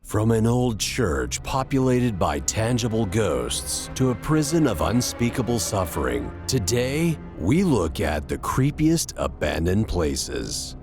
From an old church populated by tangible ghosts to a prison of unspeakable suffering, today we look at the creepiest abandoned places.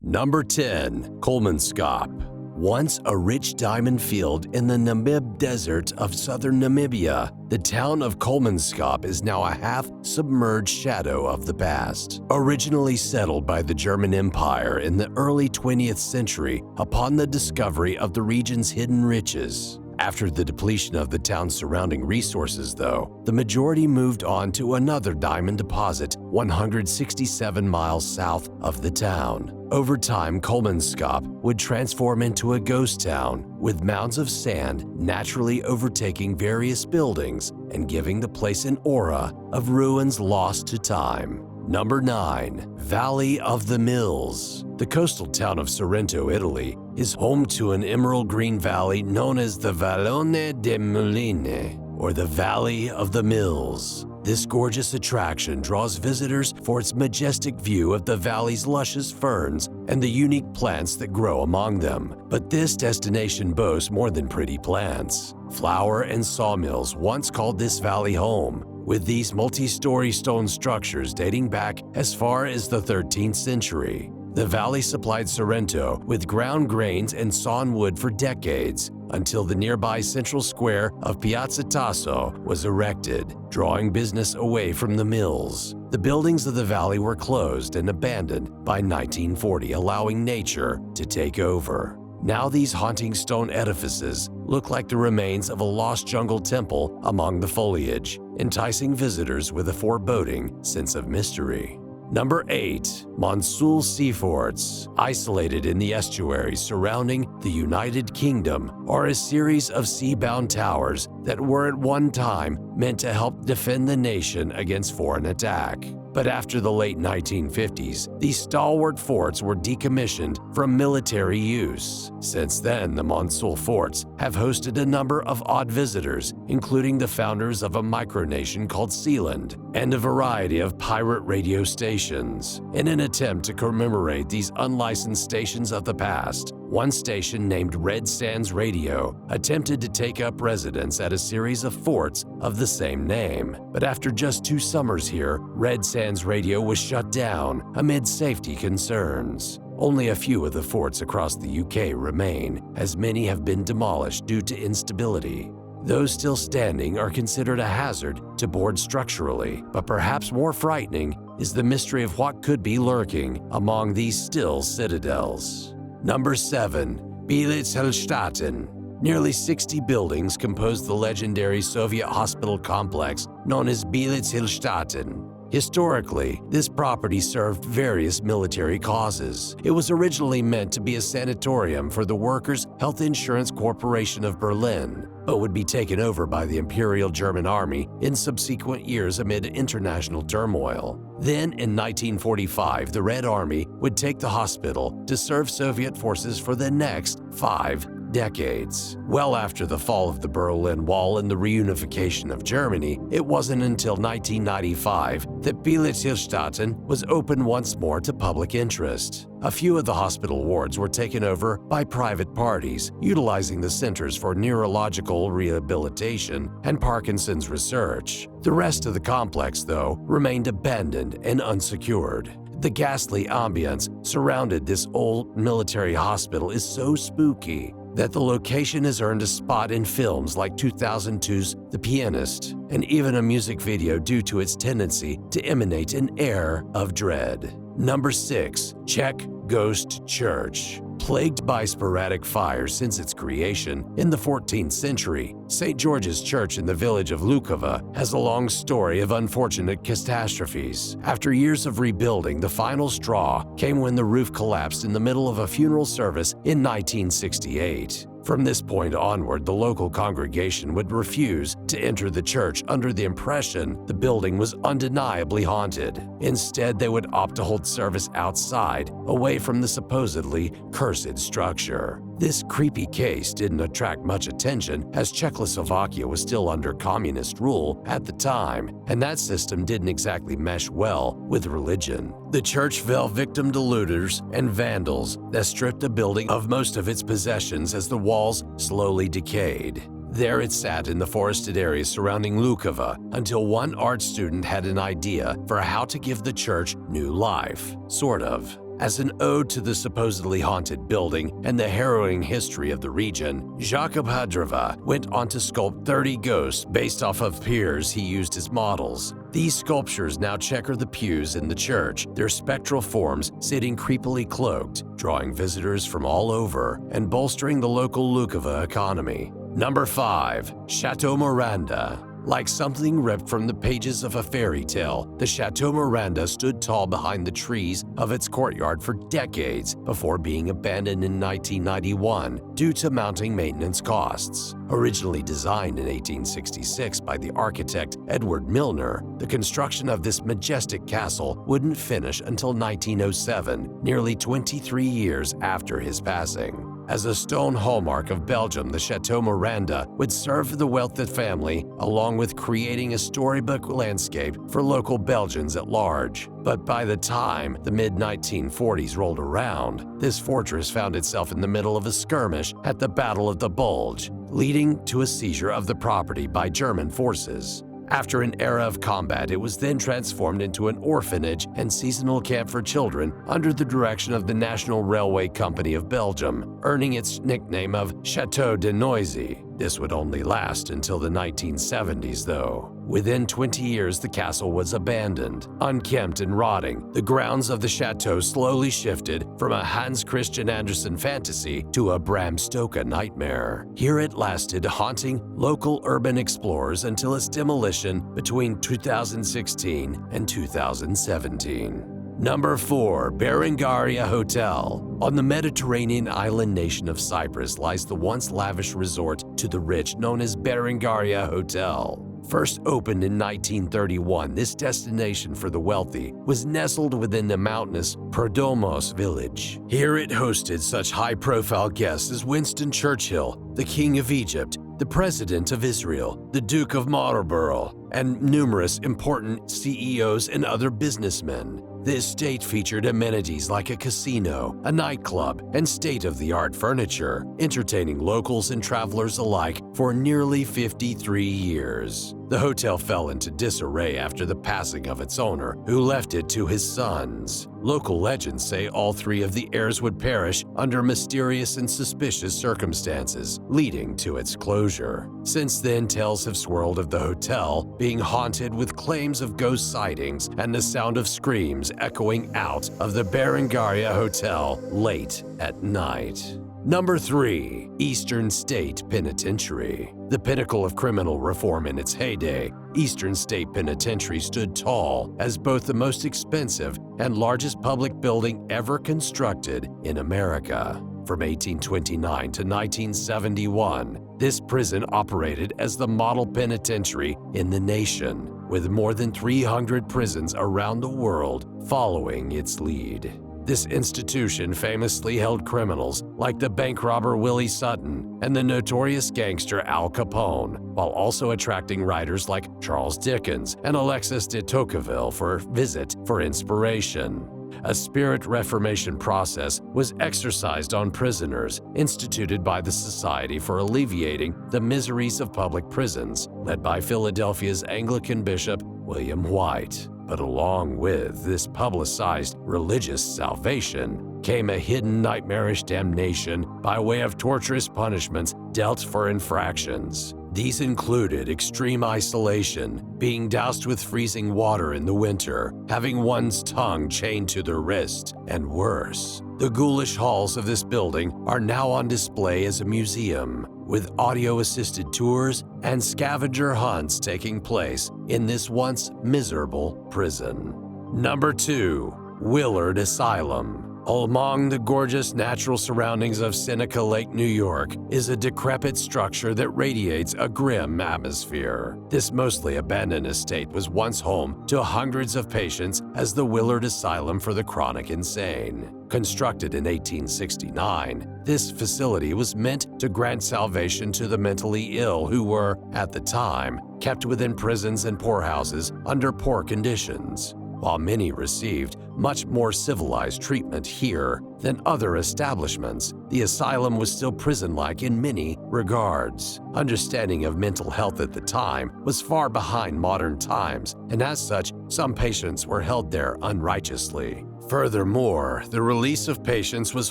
Number 10. Kolmanskop. Once a rich diamond field in the Namib desert of Southern Namibia, the town of Kolmanskop is now a half-submerged shadow of the past. Originally settled by the German Empire in the early 20th century upon the discovery of the region's hidden riches. After the depletion of the town's surrounding resources, though, the majority moved on to another diamond deposit 167 miles south of the town. Over time, Kolmanskop would transform into a ghost town, with mounds of sand naturally overtaking various buildings and giving the place an aura of ruins lost to time. Number 9. Valley of the Mills. The coastal town of Sorrento, Italy, is home to an emerald green valley known as the Vallone de Mulini, or the Valley of the Mills. This gorgeous attraction draws visitors for its majestic view of the valley's luscious ferns and the unique plants that grow among them. But this destination boasts more than pretty plants. Flour and sawmills once called this valley home, with these multi-story stone structures dating back as far as the 13th century. The valley supplied Sorrento with ground grains and sawn wood for decades, until the nearby central square of Piazza Tasso was erected, drawing business away from the mills. The buildings of the valley were closed and abandoned by 1940, allowing nature to take over. Now these haunting stone edifices look like the remains of a lost jungle temple among the foliage, enticing visitors with a foreboding sense of mystery. Number 8. Monsul Sea Forts. Isolated in the estuaries surrounding the United Kingdom are a series of sea-bound towers that were at one time meant to help defend the nation against foreign attack. But after the late 1950s, these stalwart forts were decommissioned from military use. Since then, the Monsul forts have hosted a number of odd visitors, including the founders of a micronation called Sealand and a variety of pirate radio stations. In an attempt to commemorate these unlicensed stations of the past, one station named Red Sands Radio attempted to take up residence at a series of forts of the same name. But after just 2 summers here, Red Sands Radio was shut down amid safety concerns. Only a few of the forts across the UK remain, as many have been demolished due to instability. Those still standing are considered a hazard to board structurally, but perhaps more frightening is the mystery of what could be lurking among these still citadels. Number 7. Bielitz-Hellstatten. Nearly 60 buildings compose the legendary Soviet hospital complex known as Bielitz-Hellstatten. Historically, this property served various military causes. It was originally meant to be a sanatorium for the Workers' Health Insurance Corporation of Berlin, but would be taken over by the Imperial German Army in subsequent years amid international turmoil. Then, in 1945, the Red Army would take the hospital to serve Soviet forces for the next 5 decades. Well after the fall of the Berlin Wall and the reunification of Germany, it wasn't until 1995 that Bielitz-Hellstatten was opened once more to public interest. A few of the hospital wards were taken over by private parties, utilizing the centers for neurological rehabilitation and Parkinson's research. The rest of the complex, though, remained abandoned and unsecured. The ghastly ambience surrounding this old military hospital is so spooky that the location has earned a spot in films like 2002's The Pianist, and even a music video due to its tendency to emanate an air of dread. Number 6. Czech Ghost Church. Plagued by sporadic fires since its creation in the 14th century, St. George's Church in the village of Lukova has a long story of unfortunate catastrophes. After years of rebuilding, the final straw came when the roof collapsed in the middle of a funeral service in 1968. From this point onward, the local congregation would refuse to enter the church under the impression the building was undeniably haunted. Instead, they would opt to hold service outside, away from the supposedly cursed structure. This creepy case didn't attract much attention as Czechoslovakia was still under communist rule at the time, and that system didn't exactly mesh well with religion. The church fell victim to looters and vandals that stripped the building of most of its possessions as the walls slowly decayed. There it sat in the forested area surrounding Lukova until one art student had an idea for how to give the church new life, sort of. As an ode to the supposedly haunted building and the harrowing history of the region, Jakub Hadrova went on to sculpt 30 ghosts based off of piers he used as models. These sculptures now checker the pews in the church, their spectral forms sitting creepily cloaked, drawing visitors from all over and bolstering the local Lukova economy. Number 5. Chateau Miranda. Like something ripped from the pages of a fairy tale, the Chateau Miranda stood tall behind the trees of its courtyard for decades before being abandoned in 1991 due to mounting maintenance costs. Originally designed in 1866 by the architect Edward Milner, the construction of this majestic castle wouldn't finish until 1907, nearly 23 years after his passing. As a stone hallmark of Belgium, the Chateau Miranda would serve the wealthy family along with creating a storybook landscape for local Belgians at large. But by the time the mid-1940s rolled around, this fortress found itself in the middle of a skirmish at the Battle of the Bulge, leading to a seizure of the property by German forces. After an era of combat, it was then transformed into an orphanage and seasonal camp for children under the direction of the National Railway Company of Belgium, earning its nickname of Château de Noisy. This would only last until the 1970s, though. Within 20 years, the castle was abandoned, unkempt and rotting. The grounds of the chateau slowly shifted from a Hans Christian Andersen fantasy to a Bram Stoker nightmare. Here it lasted, haunting local urban explorers until its demolition between 2016 and 2017. Number 4. Berengaria Hotel. On the Mediterranean island nation of Cyprus lies the once lavish resort to the rich known as Berengaria Hotel. First opened in 1931, this destination for the wealthy was nestled within the mountainous Perdomos village. Here it hosted such high-profile guests as Winston Churchill, the King of Egypt, the President of Israel, the Duke of Marlborough, and numerous important CEOs and other businessmen. The estate featured amenities like a casino, a nightclub, and state-of-the-art furniture, entertaining locals and travelers alike for nearly 53 years. The hotel fell into disarray after the passing of its owner, who left it to his sons. Local legends say all three of the heirs would perish under mysterious and suspicious circumstances, leading to its closure. Since then, tales have swirled of the hotel being haunted with claims of ghost sightings and the sound of screams echoing out of the Berengaria Hotel late at night. Number 3. Eastern State Penitentiary. The pinnacle of criminal reform in its heyday, Eastern State Penitentiary stood tall as both the most expensive and largest public building ever constructed in America. From 1829 to 1971, this prison operated as the model penitentiary in the nation, with more than 300 prisons around the world following its lead. This institution famously held criminals like the bank robber Willie Sutton and the notorious gangster Al Capone, while also attracting writers like Charles Dickens and Alexis de Tocqueville for visit for inspiration. A spirit reformation process was exercised on prisoners, instituted by the Society for Alleviating the Miseries of Public Prisons, led by Philadelphia's Anglican Bishop William White. But along with this publicized religious salvation came a hidden nightmarish damnation by way of torturous punishments dealt for infractions. These included extreme isolation, being doused with freezing water in the winter, having one's tongue chained to their wrist, and worse. The ghoulish halls of this building are now on display as a museum, with audio-assisted tours and scavenger hunts taking place in this once miserable prison. Number 2. Willard Asylum. Among the gorgeous natural surroundings of Seneca Lake, New York, is a decrepit structure that radiates a grim atmosphere. This mostly abandoned estate was once home to hundreds of patients as the Willard Asylum for the Chronic Insane. Constructed in 1869, this facility was meant to grant salvation to the mentally ill who were, at the time, kept within prisons and poorhouses under poor conditions. While many received much more civilized treatment here than other establishments, the asylum was still prison-like in many regards. Understanding of mental health at the time was far behind modern times, and as such, some patients were held there unrighteously. Furthermore, the release of patients was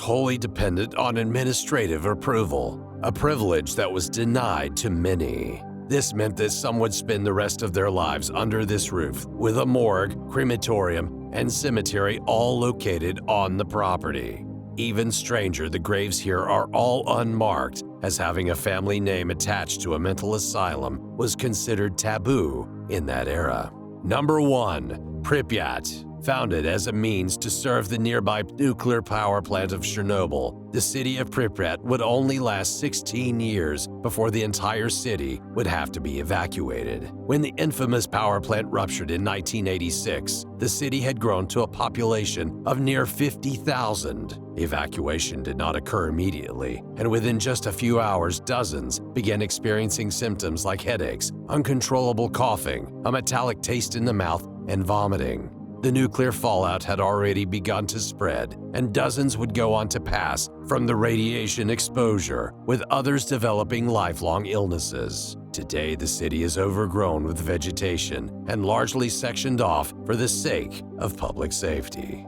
wholly dependent on administrative approval, a privilege that was denied to many. This meant that some would spend the rest of their lives under this roof, with a morgue, crematorium, and cemetery all located on the property. Even stranger, the graves here are all unmarked, as having a family name attached to a mental asylum was considered taboo in that era. Number 1. Pripyat. Founded as a means to serve the nearby nuclear power plant of Chernobyl, the city of Pripyat would only last 16 years before the entire city would have to be evacuated. When the infamous power plant ruptured in 1986, the city had grown to a population of near 50,000. Evacuation did not occur immediately, and within just a few hours, dozens began experiencing symptoms like headaches, uncontrollable coughing, a metallic taste in the mouth, and vomiting. The nuclear fallout had already begun to spread, and dozens would go on to pass from the radiation exposure, with others developing lifelong illnesses. Today, the city is overgrown with vegetation and largely sectioned off for the sake of public safety.